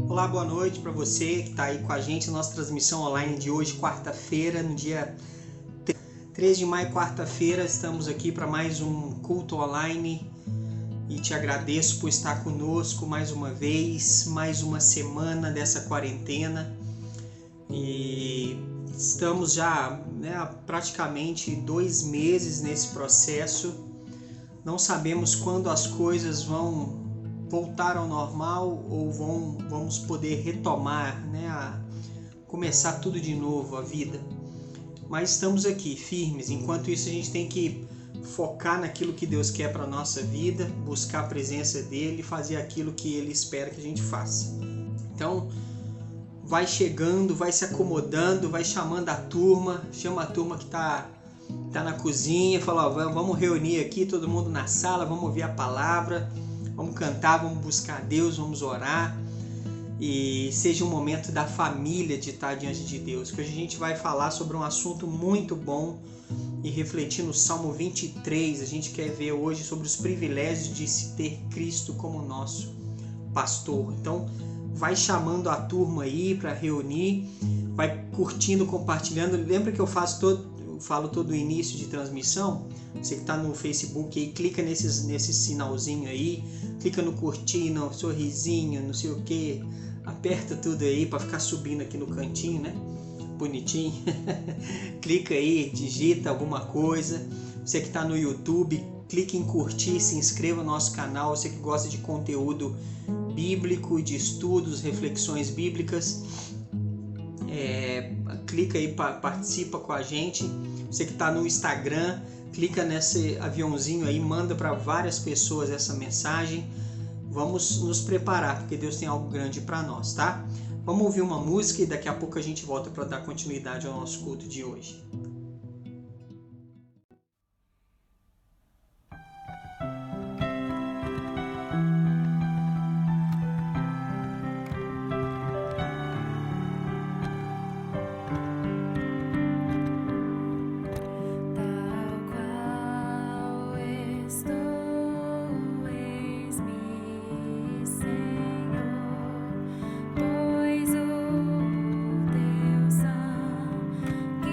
Olá, boa noite para você que está aí com a gente na nossa transmissão online de hoje, quarta-feira, no dia 3 de maio, quarta-feira. Estamos aqui para mais um culto online e te agradeço por estar conosco mais uma vez, mais uma semana dessa quarentena. E estamos já há praticamente 2 meses nesse processo. Não sabemos quando as coisas vão voltar ao normal ou vamos poder retomar, começar tudo de novo, a vida. Mas estamos aqui firmes. Enquanto isso, a gente tem que focar naquilo que Deus quer para a nossa vida, buscar a presença dEle, fazer aquilo que Ele espera que a gente faça. Então, vai chegando, vai se acomodando, vai chamando a turma, chama a turma que está na cozinha, fala, vamos reunir aqui todo mundo na sala, vamos ouvir a palavra, vamos cantar, vamos buscar Deus, vamos orar e seja um momento da família de estar diante de Deus. Que hoje a gente vai falar sobre um assunto muito bom e refletir no Salmo 23. A gente quer ver hoje sobre os privilégios de se ter Cristo como nosso pastor. Então, vai chamando a turma aí para reunir, vai curtindo, compartilhando. Lembra que eu falo todo o início de transmissão? Você que está no Facebook aí, clica nesse sinalzinho aí, clica no curtir, no sorrisinho, não sei o que, aperta tudo aí para ficar subindo aqui no cantinho, né? Bonitinho. Clica aí, digita alguma coisa. Você que está no YouTube, clica em curtir, se inscreva no nosso canal. Você que gosta de conteúdo bíblico, de estudos, reflexões bíblicas, clica aí, participa com a gente. Você que está no Instagram, clica nesse aviãozinho aí, manda para várias pessoas essa mensagem. Vamos nos preparar, porque Deus tem algo grande para nós, tá? Vamos ouvir uma música e daqui a pouco a gente volta para dar continuidade ao nosso culto de hoje. Pois o teu sangue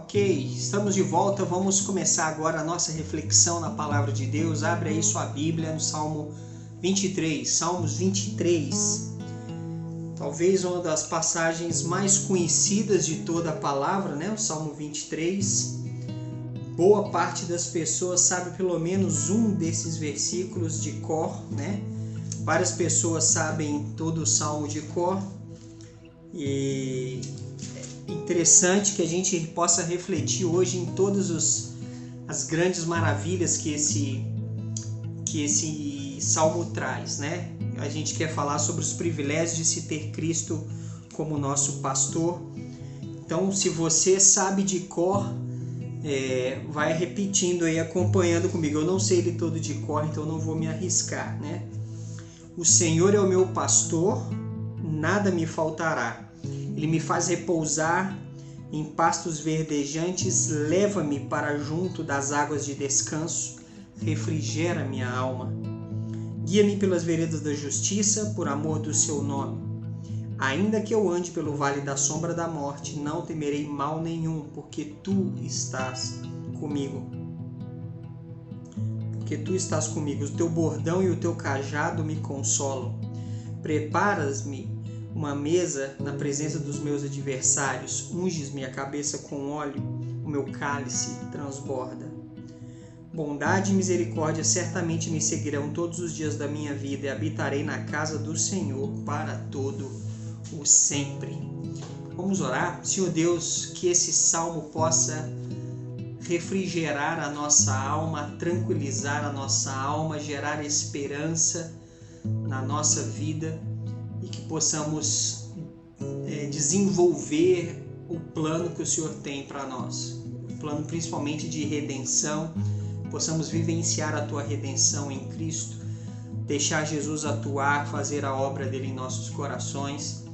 Ok, estamos de volta, vamos começar agora a nossa reflexão na Palavra de Deus. Abre aí sua Bíblia no Salmo 23, Salmos 23. Talvez uma das passagens mais conhecidas de toda a Palavra, né? O Salmo 23. Boa parte das pessoas sabe pelo menos um desses versículos de cor, né? Várias pessoas sabem todo o Salmo de cor. E interessante que a gente possa refletir hoje em todas as grandes maravilhas que esse salmo traz, né? A gente quer falar sobre os privilégios de se ter Cristo como nosso pastor. Então, se você sabe de cor, vai repetindo aí, acompanhando comigo. Eu não sei ele todo de cor, então não vou me arriscar, né? O Senhor é o meu pastor, nada me faltará. Ele me faz repousar em pastos verdejantes, leva-me para junto das águas de descanso, refrigera minha alma. Guia-me pelas veredas da justiça, por amor do seu nome. Ainda que eu ande pelo vale da sombra da morte, não temerei mal nenhum, porque tu estás comigo. Porque tu estás comigo, o teu bordão e o teu cajado me consolam. Preparas-me uma mesa na presença dos meus adversários, unges-me a cabeça com óleo, o meu cálice transborda. Bondade e misericórdia certamente me seguirão todos os dias da minha vida e habitarei na casa do Senhor para todo o sempre. Vamos orar? Senhor Deus, que esse salmo possa refrigerar a nossa alma, tranquilizar a nossa alma, gerar esperança na nossa vida, e que possamos desenvolver o plano que o Senhor tem para nós, o plano principalmente de redenção, possamos vivenciar a Tua redenção em Cristo, deixar Jesus atuar, fazer a obra dele em nossos corações,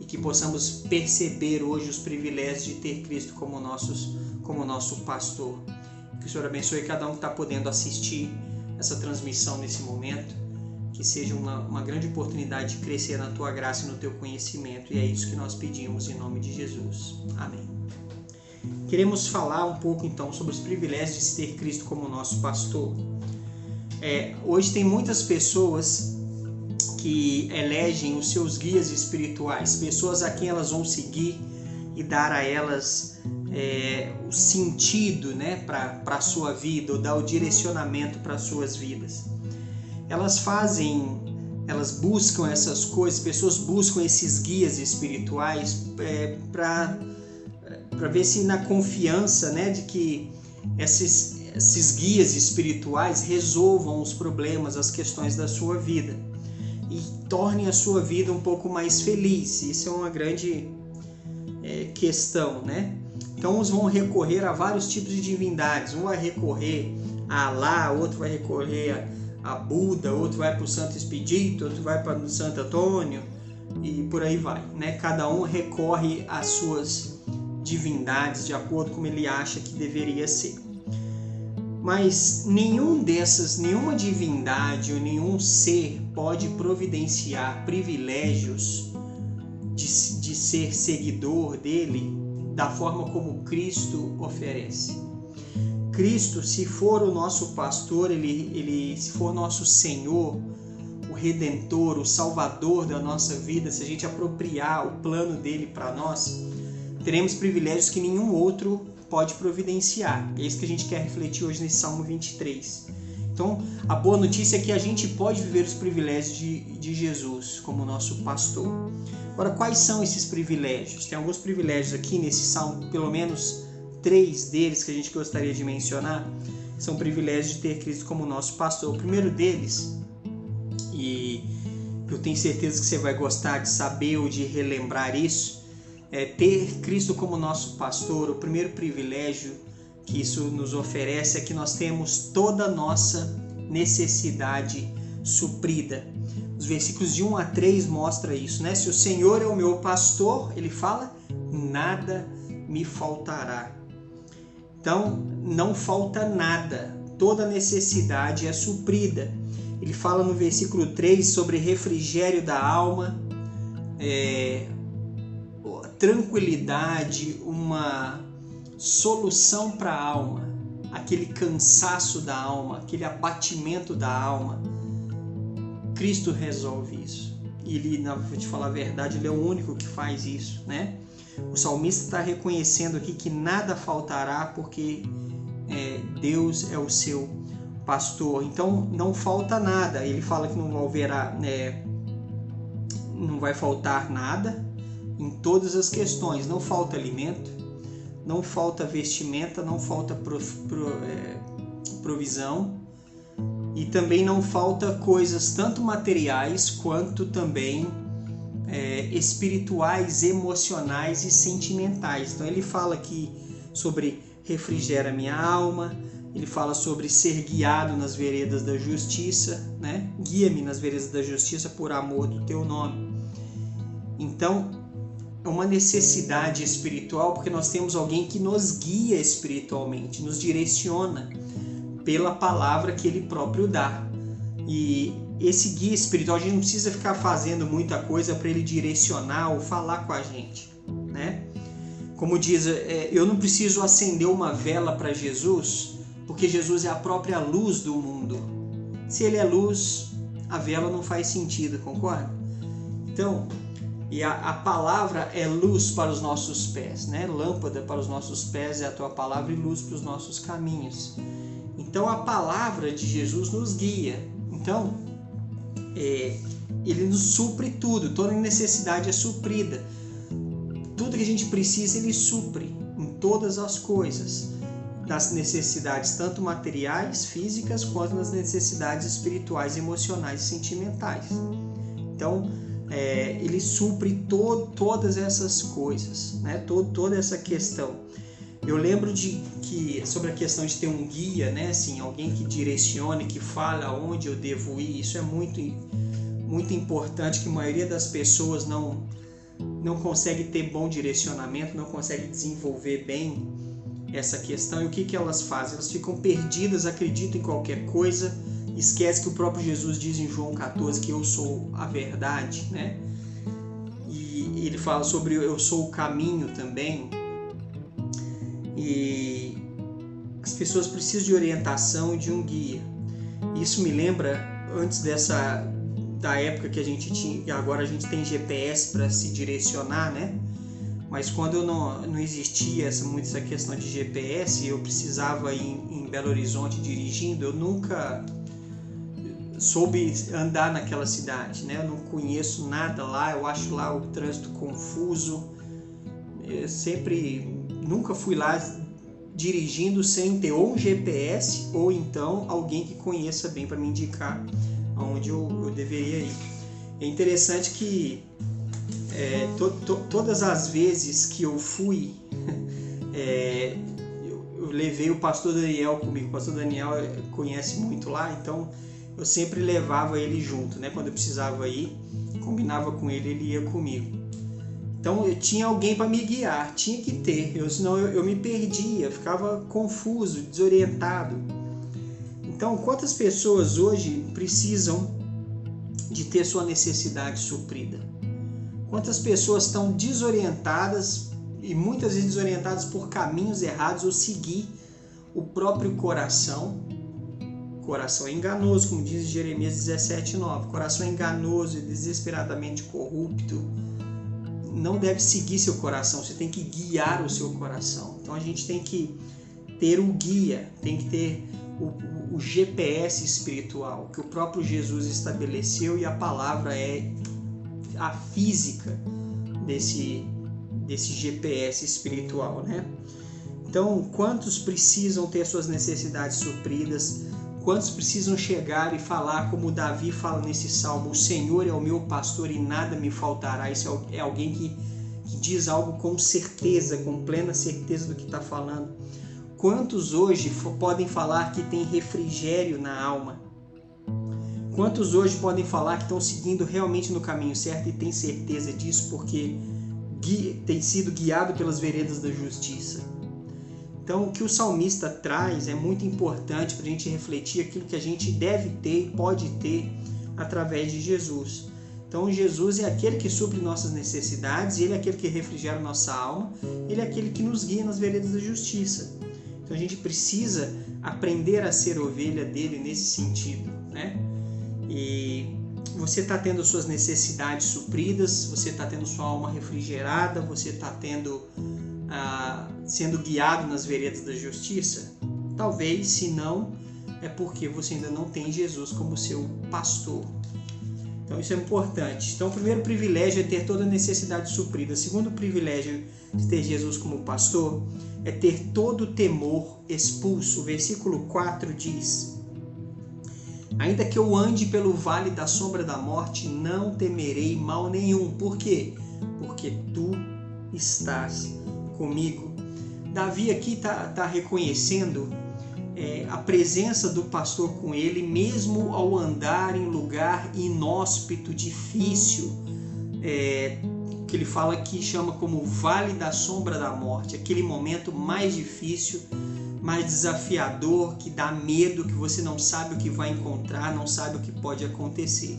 e que possamos perceber hoje os privilégios de ter Cristo como nosso pastor. Que o Senhor abençoe cada um que está podendo assistir essa transmissão nesse momento, que seja uma grande oportunidade de crescer na Tua graça e no Teu conhecimento. E é isso que nós pedimos em nome de Jesus. Amém. Queremos falar um pouco então sobre os privilégios de se ter Cristo como nosso pastor. Hoje tem muitas pessoas que elegem os seus guias espirituais, pessoas a quem elas vão seguir e dar a elas o sentido, né, para a sua vida, ou dar o direcionamento para as suas vidas. Elas buscam essas coisas, pessoas buscam esses guias espirituais para ver se na confiança, né, de que esses guias espirituais resolvam os problemas, as questões da sua vida e tornem a sua vida um pouco mais feliz. Isso é uma grande questão, né? Então uns vão recorrer a vários tipos de divindades. Um vai recorrer a Alá, outro vai recorrer a Buda, outro vai para o Santo Expedito, outro vai para o Santo Antônio e por aí vai, né? Cada um recorre às suas divindades de acordo com como ele acha que deveria ser. Mas nenhuma divindade ou nenhum ser pode providenciar privilégios de ser seguidor dele da forma como Cristo oferece. Cristo, se for o nosso pastor, ele se for nosso Senhor, o Redentor, o Salvador da nossa vida, se a gente apropriar o plano dele para nós, teremos privilégios que nenhum outro pode providenciar. É isso que a gente quer refletir hoje nesse Salmo 23. Então, a boa notícia é que a gente pode viver os privilégios de Jesus como nosso pastor. Agora, quais são esses privilégios? Tem alguns privilégios aqui nesse Salmo, pelo menos 3 deles que a gente gostaria de mencionar, são privilégios de ter Cristo como nosso pastor. O primeiro deles, e eu tenho certeza que você vai gostar de saber ou de relembrar isso, é ter Cristo como nosso pastor. O primeiro privilégio que isso nos oferece é que nós temos toda a nossa necessidade suprida. Os versículos de 1 a 3 mostram isso, né? Se o Senhor é o meu pastor, ele fala, nada me faltará. Então, não falta nada, toda necessidade é suprida. Ele fala no versículo 3 sobre refrigério da alma, tranquilidade, solução para a alma, aquele cansaço da alma, aquele abatimento da alma. Cristo resolve isso. E ele, vou te falar a verdade, ele é o único que faz isso, né? O salmista está reconhecendo aqui que nada faltará porque Deus é o seu pastor. Então não falta nada. Ele fala que não vai faltar nada em todas as questões. Não falta alimento, não falta vestimenta, não falta provisão. E também não falta coisas tanto materiais quanto também espirituais, emocionais e sentimentais. Então ele fala aqui sobre refrigera minha alma, ele fala sobre ser guiado nas veredas da justiça, né? Guia-me nas veredas da justiça por amor do teu nome. Então é uma necessidade espiritual, porque nós temos alguém que nos guia espiritualmente, nos direciona pela palavra que ele próprio dá. E esse guia espiritual, a gente não precisa ficar fazendo muita coisa para ele direcionar ou falar com a gente, né? Como diz, eu não preciso acender uma vela para Jesus, porque Jesus é a própria luz do mundo. Se ele é luz, a vela não faz sentido, concorda? Então, e a palavra é luz para os nossos pés, né? Lâmpada para os nossos pés é a tua palavra e luz para os nossos caminhos. Então a palavra de Jesus nos guia. Então ele nos supre tudo, toda necessidade é suprida. Tudo que a gente precisa ele supre em todas as coisas, nas necessidades tanto materiais, físicas, quanto nas necessidades espirituais, emocionais e sentimentais. Então ele supre todas essas coisas, né? Toda essa questão. Eu lembro sobre a questão de ter um guia, né? Assim, alguém que direcione, que fala aonde eu devo ir. Isso é muito, muito importante, que a maioria das pessoas não consegue ter bom direcionamento, não consegue desenvolver bem essa questão. E o que elas fazem? Elas ficam perdidas, acreditam em qualquer coisa, esquece que o próprio Jesus diz em João 14 que eu sou a verdade, né? E ele fala sobre eu sou o caminho também. E as pessoas precisam de orientação e de um guia. Isso me lembra antes da época que a gente tinha, agora a gente tem GPS para se direcionar, né? Mas quando não existia muito essa questão de GPS, eu precisava ir em Belo Horizonte dirigindo, eu nunca soube andar naquela cidade, né? Eu não conheço nada lá, eu acho lá o trânsito confuso. Eu nunca fui lá dirigindo sem ter ou um GPS ou então alguém que conheça bem para me indicar aonde eu deveria ir. É interessante que todas as vezes que eu fui, eu levei o pastor Daniel comigo. O pastor Daniel conhece muito lá, então eu sempre levava ele junto, né? Quando eu precisava ir, combinava com ele, ele ia comigo. Então eu tinha alguém para me guiar, tinha que ter, senão eu me perdia, ficava confuso, desorientado. Então, quantas pessoas hoje precisam de ter sua necessidade suprida? Quantas pessoas estão desorientadas e muitas vezes desorientadas por caminhos errados ou seguir o próprio coração? Coração é enganoso, como diz Jeremias 17:9. Coração é enganoso e desesperadamente corrupto. Não deve seguir seu coração, você tem que guiar o seu coração. Então a gente tem que ter o guia, tem que ter o GPS espiritual que o próprio Jesus estabeleceu, e a palavra é a física desse GPS espiritual, né? Então, quantos precisam ter suas necessidades supridas? Quantos precisam chegar e falar como Davi fala nesse salmo: o Senhor é o meu pastor e nada me faltará? Isso é alguém que diz algo com certeza, com plena certeza do que está falando. Quantos hoje podem falar que tem refrigério na alma? Quantos hoje podem falar que estão seguindo realmente no caminho certo e têm certeza disso porque tem sido guiado pelas veredas da justiça? Então, o que o salmista traz é muito importante para a gente refletir aquilo que a gente deve ter e pode ter através de Jesus. Então Jesus é aquele que supre nossas necessidades, Ele é aquele que refrigera nossa alma, Ele é aquele que nos guia nas veredas da justiça. Então a gente precisa aprender a ser ovelha dele nesse sentido, né? E você está tendo suas necessidades supridas, você está tendo sua alma refrigerada, você está sendo guiado nas veredas da justiça? Talvez, se não, é porque você ainda não tem Jesus como seu pastor. Então isso é importante. Então o primeiro privilégio é ter toda a necessidade suprida. O segundo privilégio de ter Jesus como pastor é ter todo o temor expulso. O versículo 4 diz: ainda que eu ande pelo vale da sombra da morte, não temerei mal nenhum. Por quê? Porque tu estás comigo. Davi aqui está reconhecendo a presença do pastor com ele, mesmo ao andar em lugar inóspito, difícil, que ele fala que chama como vale da sombra da morte, aquele momento mais difícil, mais desafiador, que dá medo, que você não sabe o que vai encontrar, não sabe o que pode acontecer.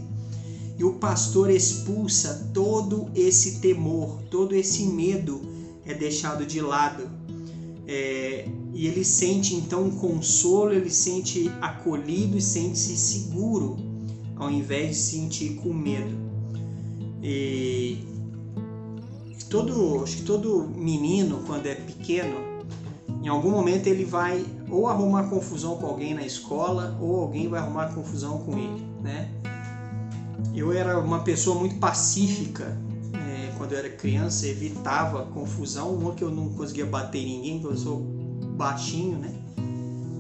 E o pastor expulsa todo esse temor, todo esse medo é deixado de lado. E ele sente então um consolo, ele sente acolhido e sente-se seguro, ao invés de se sentir com medo. Acho que todo menino, quando é pequeno, em algum momento ele vai ou arrumar confusão com alguém na escola, ou alguém vai arrumar confusão com ele, né? Eu era uma pessoa muito pacífica, quando eu era criança, evitava confusão. Uma que eu não conseguia bater em ninguém, porque eu sou baixinho, né?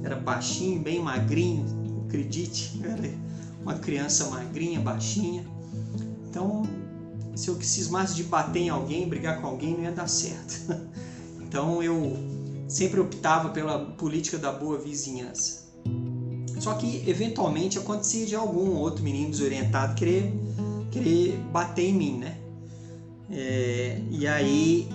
Era baixinho, bem magrinho, acredite, eu era uma criança magrinha, baixinha. Então, se eu cismasse de bater em alguém, brigar com alguém, não ia dar certo. Então eu sempre optava pela política da boa vizinhança. Só que eventualmente acontecia de algum outro menino desorientado querer bater em mim, né? E aí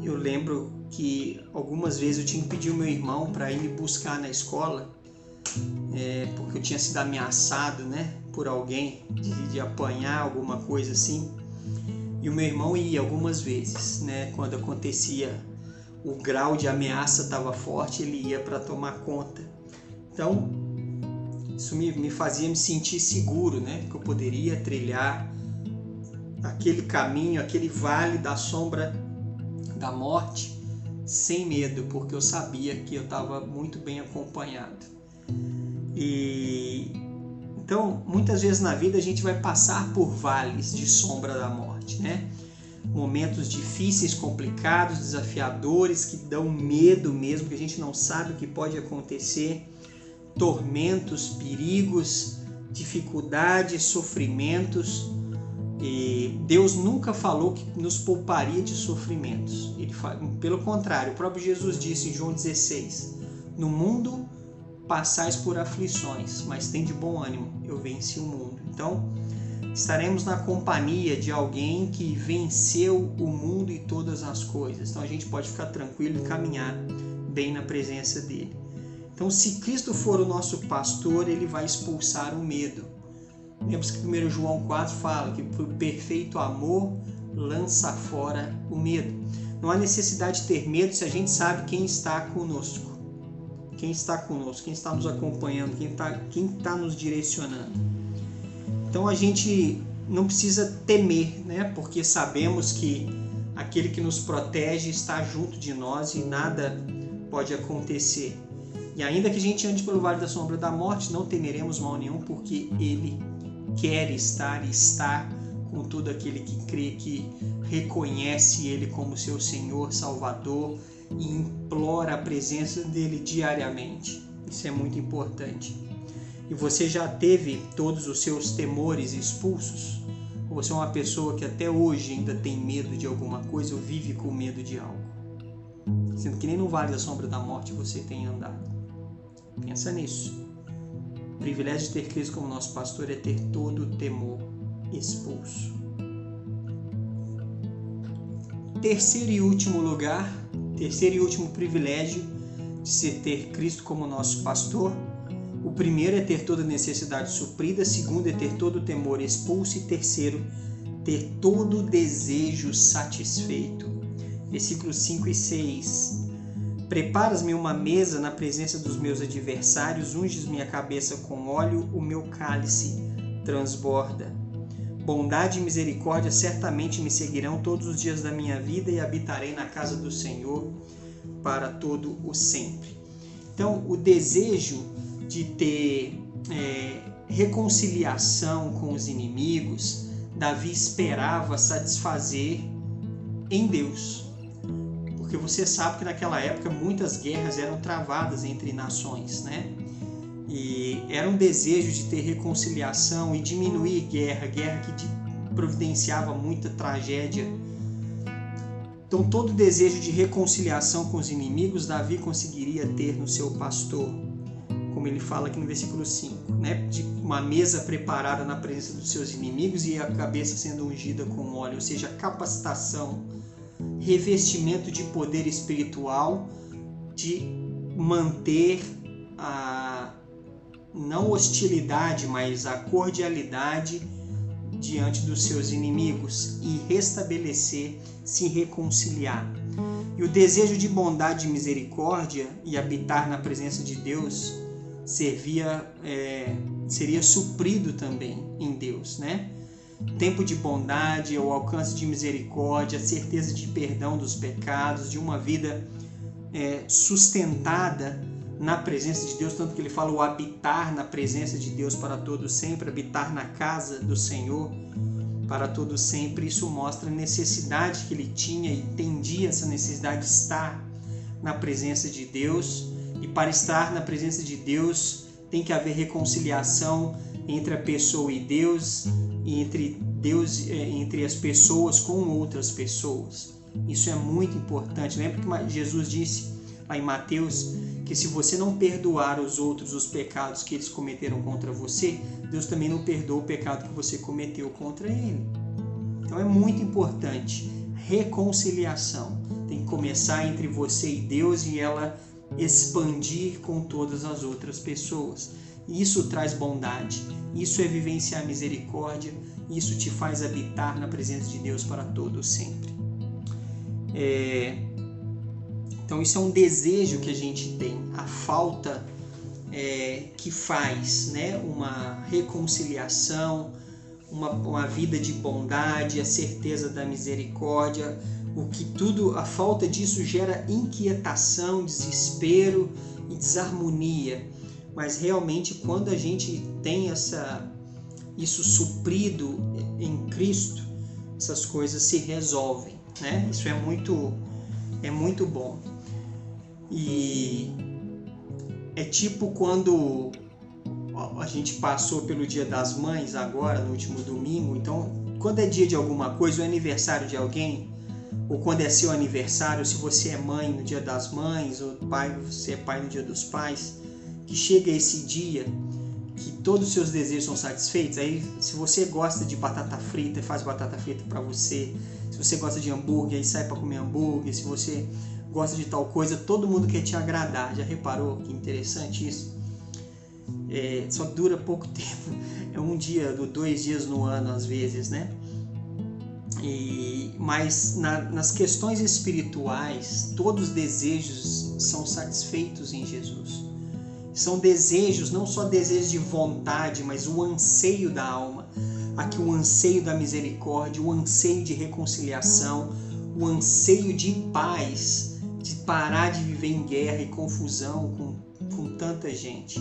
eu lembro que algumas vezes eu tinha que pedir o meu irmão para ir me buscar na escola, porque eu tinha sido ameaçado, né, por alguém de apanhar, alguma coisa assim. E o meu irmão ia algumas vezes, né, quando acontecia, o grau de ameaça estava forte, ele ia para tomar conta. Então isso me fazia me sentir seguro, né, que eu poderia trilhar aquele caminho, aquele vale da sombra da morte sem medo, porque eu sabia que eu estava muito bem acompanhado. Então, muitas vezes na vida a gente vai passar por vales de sombra da morte, né? Momentos difíceis, complicados, desafiadores, que dão medo mesmo, que a gente não sabe o que pode acontecer, tormentos, perigos, dificuldades, sofrimentos. E Deus nunca falou que nos pouparia de sofrimentos. Pelo contrário, o próprio Jesus disse em João 16: no mundo passais por aflições, mas tem de bom ânimo, eu venci o mundo. Então, estaremos na companhia de alguém que venceu o mundo e todas as coisas. Então a gente pode ficar tranquilo e caminhar bem na presença dele. Então, se Cristo for o nosso pastor, ele vai expulsar o medo. Lembra que 1 João 4 fala que o perfeito amor lança fora o medo. Não há necessidade de ter medo se a gente sabe quem está conosco. Quem está conosco, quem está nos acompanhando, quem está nos direcionando. Então a gente não precisa temer, né? Porque sabemos que aquele que nos protege está junto de nós e nada pode acontecer. E ainda que a gente ande pelo vale da sombra da morte, não temeremos mal nenhum, porque Ele quer estar e está com todo aquele que crê, que reconhece Ele como seu Senhor, Salvador e implora a presença dEle diariamente. Isso é muito importante. E você já teve todos os seus temores expulsos? Ou você é uma pessoa que até hoje ainda tem medo de alguma coisa ou vive com medo de algo? Sendo que nem no vale da sombra da morte você tem andado. Pensa nisso. O privilégio de ter Cristo como nosso pastor é ter todo o temor expulso. Terceiro e último privilégio de ter Cristo como nosso pastor, o primeiro é ter toda necessidade suprida, segundo é ter todo temor expulso e terceiro, ter todo desejo satisfeito. Versículos 5 e 6. Preparas-me uma mesa na presença dos meus adversários, unges minha cabeça com óleo, o meu cálice transborda. Bondade e misericórdia certamente me seguirão todos os dias da minha vida e habitarei na casa do Senhor para todo o sempre. Então, o desejo de ter reconciliação com os inimigos, Davi esperava satisfazer em Deus. Porque você sabe que naquela época muitas guerras eram travadas entre nações, né? E era um desejo de ter reconciliação e diminuir guerra que providenciava muita tragédia. Então, todo desejo de reconciliação com os inimigos, Davi conseguiria ter no seu pastor, como ele fala aqui no versículo 5, né? De uma mesa preparada na presença dos seus inimigos e a cabeça sendo ungida com óleo, ou seja, capacitação, revestimento de poder espiritual, de manter a não hostilidade, mas a cordialidade diante dos seus inimigos e restabelecer, se reconciliar. E o desejo de bondade e misericórdia e habitar na presença de Deus seria suprido também em Deus, né? Tempo de bondade, o alcance de misericórdia, a certeza de perdão dos pecados, de uma vida sustentada na presença de Deus, tanto que ele fala o habitar na presença de Deus para todo sempre, habitar na casa do Senhor para todo sempre. Isso mostra a necessidade que ele tinha e entendia essa necessidade de estar na presença de Deus, e para estar na presença de Deus tem que haver reconciliação entre a pessoa e Deus, e entre as pessoas com outras pessoas. Isso é muito importante. Lembra que Jesus disse lá em Mateus que se você não perdoar os outros os pecados que eles cometeram contra você, Deus também não perdoa o pecado que você cometeu contra ele. Então é muito importante. Reconciliação tem que começar entre você e Deus e ela expandir com todas as outras pessoas. Isso traz bondade, isso é vivenciar misericórdia, isso te faz habitar na presença de Deus para todo sempre. Então isso é um desejo que a gente tem, a falta que faz, né, uma reconciliação, uma vida de bondade, a certeza da misericórdia, a falta disso gera inquietação, desespero e desarmonia. Mas realmente quando a gente tem isso suprido em Cristo, essas coisas se resolvem, né? Isso é muito bom. E é tipo quando a gente passou pelo Dia das Mães agora, no último domingo. Então, quando é dia de alguma coisa, o aniversário de alguém, ou quando é seu aniversário, se você é mãe no Dia das Mães, ou pai, você é pai no Dia dos Pais, que chega esse dia que todos os seus desejos são satisfeitos. Aí, se você gosta de batata frita, faz batata frita para você. Se você gosta de hambúrguer, aí sai para comer hambúrguer. Se você gosta de tal coisa, todo mundo quer te agradar. Já reparou que interessante isso? Só dura pouco tempo. É um dia, 2 dias no ano às vezes, né? Mas nas questões espirituais, todos os desejos são satisfeitos em Jesus. São desejos, não só desejos de vontade, mas o anseio da alma. Aqui o anseio da misericórdia, o anseio de reconciliação, o anseio de paz, de parar de viver em guerra e confusão com tanta gente.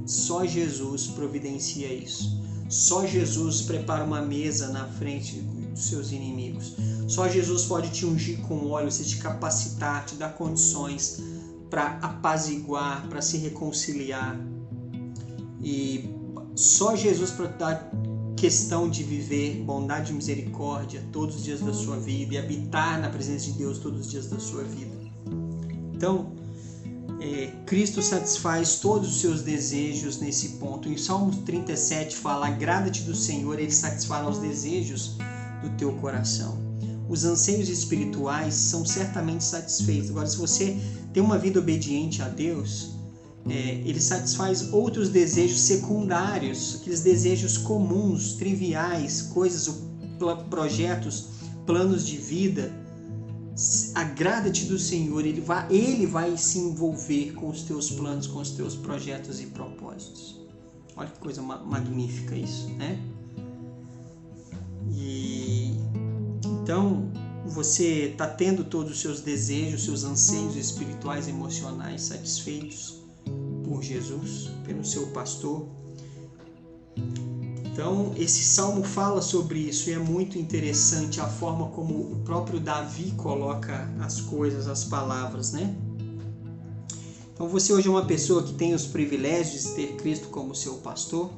Só Jesus providencia isso. Só Jesus prepara uma mesa na frente dos seus inimigos. Só Jesus pode te ungir com óleo, te capacitar, te dar condições para apaziguar, para se reconciliar. E só Jesus para dar questão de viver bondade e misericórdia todos os dias da sua vida e habitar na presença de Deus todos os dias da sua vida. Então, Cristo satisfaz todos os seus desejos nesse ponto. Em Salmo 37 fala: agrada-te do Senhor, Ele satisfará os desejos do teu coração. Os anseios espirituais são certamente satisfeitos. Agora, se você tem uma vida obediente a Deus, ele satisfaz outros desejos secundários, aqueles desejos comuns, triviais, coisas, projetos, planos de vida. Agrada-te do Senhor, Ele vai se envolver com os teus planos, com os teus projetos e propósitos. Olha que coisa magnífica isso, né? E então você está tendo todos os seus desejos, seus anseios espirituais, emocionais satisfeitos por Jesus, pelo seu pastor. Então, esse salmo fala sobre isso e é muito interessante a forma como o próprio Davi coloca as coisas, as palavras, né? Então, você hoje é uma pessoa que tem os privilégios de ter Cristo como seu pastor.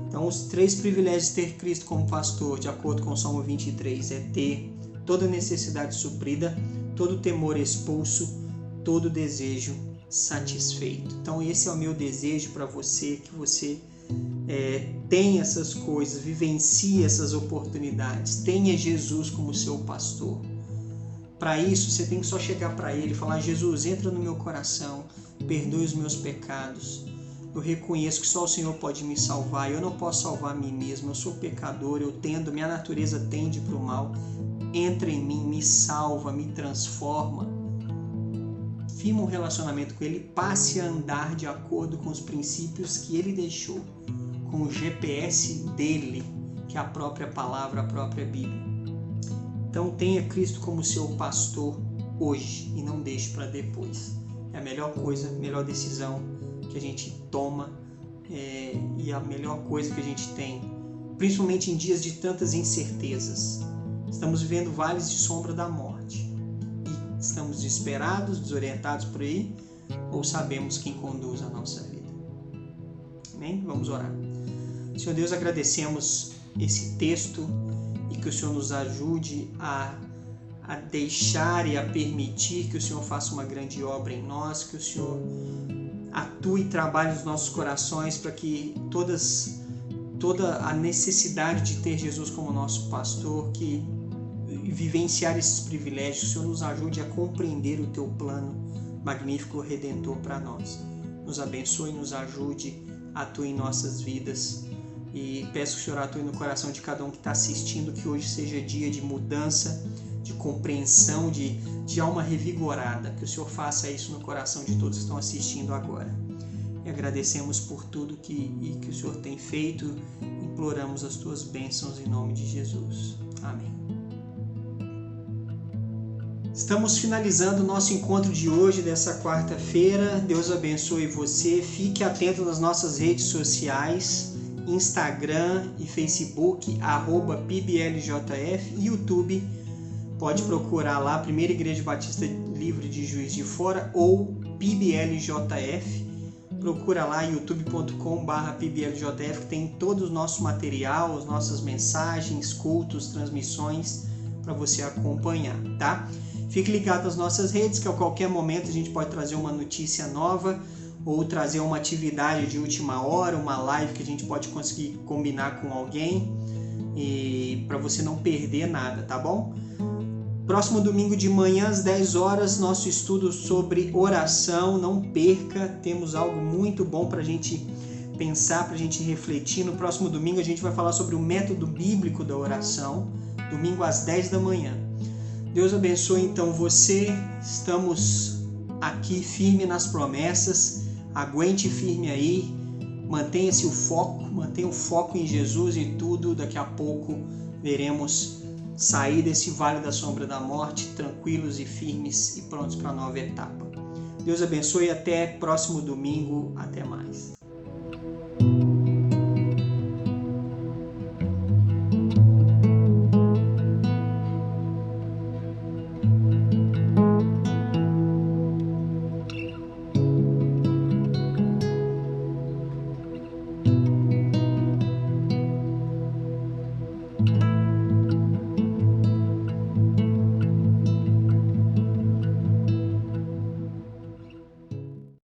Então, os 3 privilégios de ter Cristo como pastor, de acordo com o Salmo 23, é ter toda necessidade suprida, todo temor expulso, todo desejo satisfeito. Então, esse é o meu desejo para você, que você tenha essas coisas, vivencie essas oportunidades, tenha Jesus como seu pastor. Para isso, você tem que só chegar para Ele e falar: Jesus, entra no meu coração, perdoe os meus pecados. Eu reconheço que só o Senhor pode me salvar, eu não posso salvar a mim mesmo, eu sou pecador, minha natureza tende para o mal. Entra em mim, me salva, me transforma. Firma um relacionamento com Ele, passe a andar de acordo com os princípios que Ele deixou, com o GPS dele, que é a própria palavra, a própria Bíblia. Então tenha Cristo como seu pastor hoje e não deixe para depois. É a melhor coisa, a melhor decisão que a gente toma e a melhor coisa que a gente tem, principalmente em dias de tantas incertezas. Estamos vivendo vales de sombra da morte. E estamos desesperados, desorientados por aí, ou sabemos quem conduz a nossa vida? Amém? Vamos orar. Senhor Deus, agradecemos esse texto e que o Senhor nos ajude a deixar e a permitir que o Senhor faça uma grande obra em nós, que o Senhor atue e trabalhe nos nossos corações para que toda a necessidade de ter Jesus como nosso pastor, que vivenciar esses privilégios, que o Senhor nos ajude a compreender o Teu plano magnífico redentor para nós. Nos abençoe, nos ajude, atue em nossas vidas. E peço que o Senhor atue no coração de cada um que está assistindo, que hoje seja dia de mudança, de compreensão, de alma revigorada. Que o Senhor faça isso no coração de todos que estão assistindo agora. E agradecemos por tudo que o Senhor tem feito. Imploramos as Tuas bênçãos em nome de Jesus. Amém. Estamos finalizando o nosso encontro de hoje, dessa quarta-feira. Deus abençoe você. Fique atento nas nossas redes sociais. Instagram e Facebook, @PIBLJF, e YouTube, pode procurar lá, Primeira Igreja Batista Livre de Juiz de Fora ou PIBLJF, procura lá, youtube.com/PIBLJF, que tem todo o nosso material, as nossas mensagens, cultos, transmissões, para você acompanhar, tá? Fique ligado nas nossas redes, que a qualquer momento a gente pode trazer uma notícia nova, ou trazer uma atividade de última hora, uma live que a gente pode conseguir combinar com alguém, e para você não perder nada, tá bom? Próximo domingo de manhã às 10 horas, nosso estudo sobre oração, não perca, temos algo muito bom para a gente pensar, para a gente refletir. No próximo domingo a gente vai falar sobre o método bíblico da oração, domingo às 10 da manhã. Deus abençoe então você, estamos aqui firme nas promessas. Aguente firme aí, mantenha o foco em Jesus e tudo. Daqui a pouco veremos sair desse vale da sombra da morte, tranquilos e firmes e prontos para a nova etapa. Deus abençoe e até próximo domingo. Até mais.